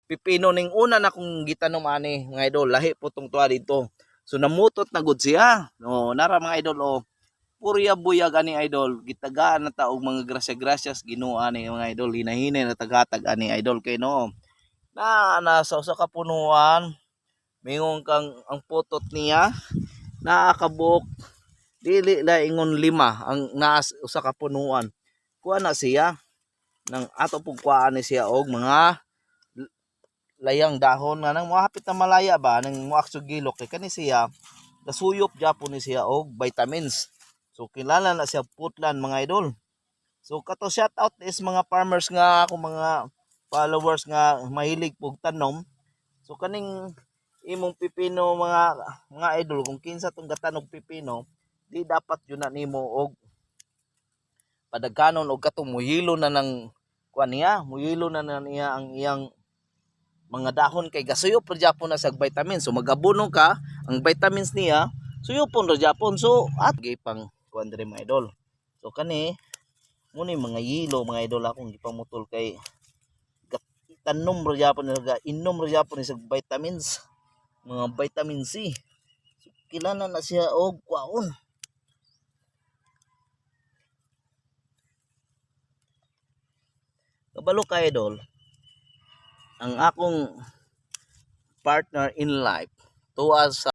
pipino ning una na kong gitanom ani mga idol, lahi po tong tuwa dito. So namutot na gud siya. No, nara mga idol o purya buyag ani idol, gitagaan na ta og mga grasya-grasyas Ginoo ani mga idol, hinahinay na tagatag ani idol kay no. Na sa usa ka punuan, mingon kang ang putot niya naakabuok dili la ingon 5 ang naa usa ka punuan. Kuha na siya nang ato pug kuhaan ni siya og mga layang dahon nga nang mahapit na malaya ba nang moaksog gilok kay kani siya gasuyop gyapon ni siya og vitamins. So kilala na siya putlan mga idol. So kato shout out is mga farmers nga ako mga followers nga mahilig pug tanom. So kaning imong pipino mga idol kung kinsa tong gatanog pipino, di dapat yun na nimo og padagkanon og katong muhilo na ng kuan niya, muhilo na niya ang iyang mga dahon kay gasuyop ra gyapon na sa vitamins. So magabono ka ang vitamins niya, suyopon ra gyapon. So at gipang kuan diri mga idol. So kani muni mga yilo mga idol akong gipamutol kay tanom ra gyapon nila, inom ra gyapon sa vitamins, mga vitamin C. So, kilala na siya og kwaon. Kabalo ka idol, ang akong partner in life tuwa sa